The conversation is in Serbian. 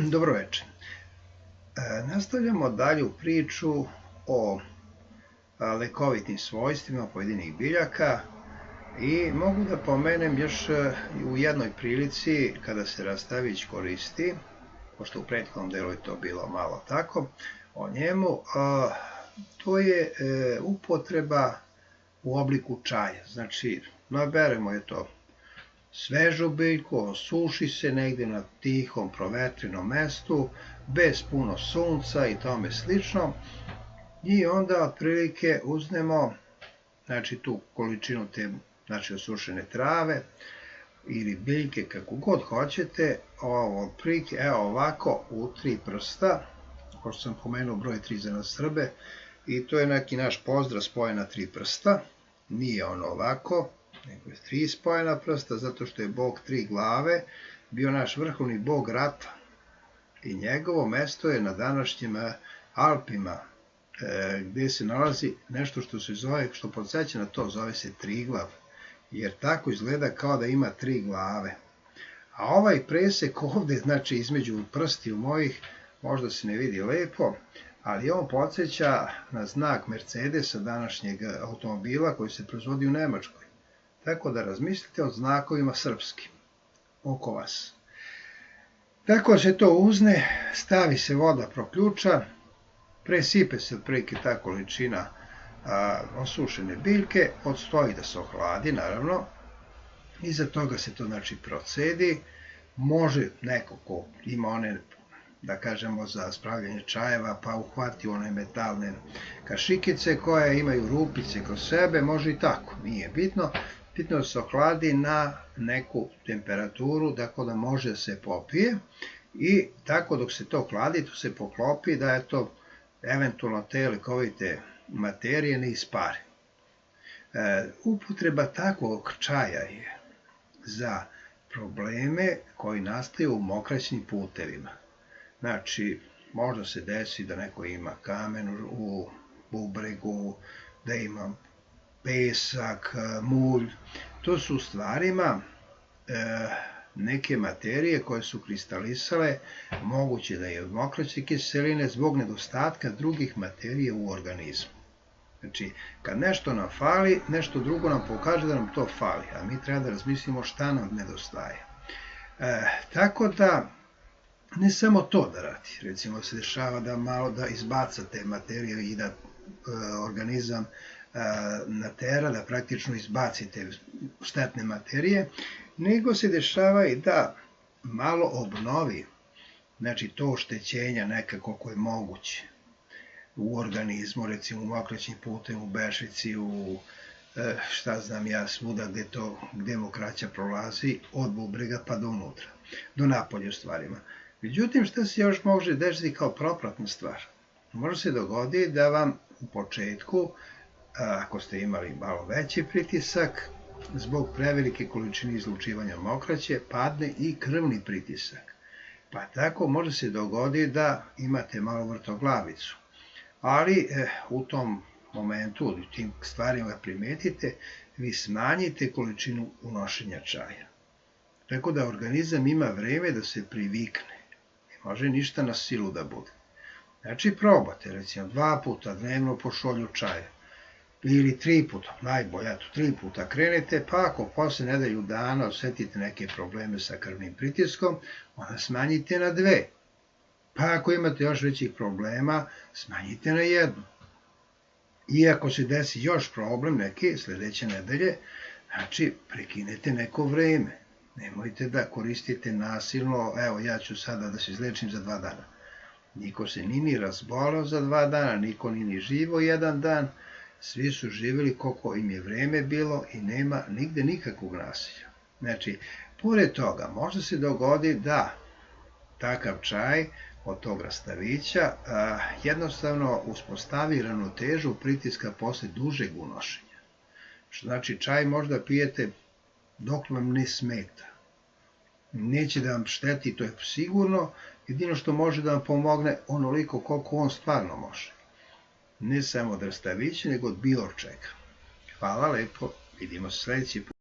Dobro večer. Nastavljamo dalju priču o lekovitim svojstvima pojedinih biljaka i mogu da pomenem još u jednoj prilici kada se rastavić koristi, pošto u prethodnom delu je to bilo malo tako, o njemu, to je upotreba u obliku čaja. Znači, naberemo je to svežu biljku, osuši se negde na tihom, provetrenom mestu, bez puno sunca i tome slično, i onda otprilike uzmemo tu količinu te osušene trave ili biljke, kako god hoćete, otprilike evo ovako u 3 prsta, pošto sam pomenuo broj 3 za nas Srbe, i to je neki naš pozdrav spojena 3 prsta, nije ono ovako, nego je 3 spojena prsta, zato što je Bog 3 glave bio naš vrhovni bog rata i njegovo mesto je na današnjim Alpima, gde se nalazi nešto što se zove, što podsjeća na to, zove se triglav, jer tako izgleda kao da ima 3 glave. A ovaj presek ovde, znači između prstiju mojih, možda se ne vidi lepo, ali on podsjeća na znak Mercedesa, današnjeg automobila koji se proizvodi u Nemačkoj. Tako da razmislite o znakovima srpskim oko vas. Tako se to uzne, stavi se voda, proključa, presipe se otprilike ta količina osušene biljke, odstoji da se ohladi naravno, iza toga se to procedi, može neko ko ima one, da kažemo, za spravljanje čajeva, pa uhvati one metalne kašikice koje imaju rupice kroz sebe, može i tako, nije bitno. Bitno da se ohladi na neku temperaturu, tako da može da se popije, i tako dok se to hladi, to se poklopi da je to eventualno te lekovite materije ne ispare. Upotreba takvog čaja je za probleme koji nastaju u mokraćnim putevima. Znači, možda se desi da neko ima kamen u bubregu, da ima pesak, mulj. To su u stvarima neke materije koje su kristalisale, moguće da je od mokraće kiseline, zbog nedostatka drugih materija u organizmu. Znači, kad nešto nam fali, nešto drugo nam pokaže da nam to fali, a mi treba da razmislimo šta nam nedostaje. Tako da, ne samo to da radi, recimo se dešava da malo da izbaca te materije i da organizam natera da praktično izbaci te štetne materije, nego se dešava i da malo obnovi, znači to oštećenja nekako koje je moguće u organizmu, recimo u mokraćnim putem, u bešici, u šta znam ja, svuda gde mokraća prolazi, od bubrega pa do unutra, do napolja u stvarima. Međutim, šta se još može desiti kao propratna stvar? Može se dogoditi da vam u početku, ako ste imali malo veći pritisak, zbog prevelike količine izlučivanja mokraće, padne i krvni pritisak. Pa tako može se dogoditi da imate malo vrtoglavicu. Ali u tom momentu, u tim stvarima primetite, vi smanjite količinu unošenja čaja. Tako da organizam ima vreme da se privikne. Ne može ništa na silu da bude. Znači probate, recimo 2 puta dnevno po šolju čaja. Ili 3 puta, najbolje, 3 puta krenete, pa ako posle nedelju dana osetite neke probleme sa krvnim pritiskom, onda smanjite na 2. Pa ako imate još većih problema, smanjite na 1. I ako se desi još problem neki sledeće nedelje, znači prekinete neko vreme. Nemojte da koristite nasilno, evo ja ću sada da se izlečim za 2 dana. Niko se ni razbolao za 2 dana, niko ni živo 1 dan, svi su živjeli koliko im je vreme bilo i nema nigde nikakvog nasilja. Znači, pored toga, može se dogodi da takav čaj od tog rastavića jednostavno uspostavi ravnotežu pritiska posle dužeg unošenja. Što znači, čaj možda pijete dok vam ne smeta. Neće da vam šteti, to je sigurno, jedino što može da vam pomogne onoliko koliko on stvarno može. Ne samo od rastavića, nego od bilo čega. Hvala lepo, vidimo se sledeći put.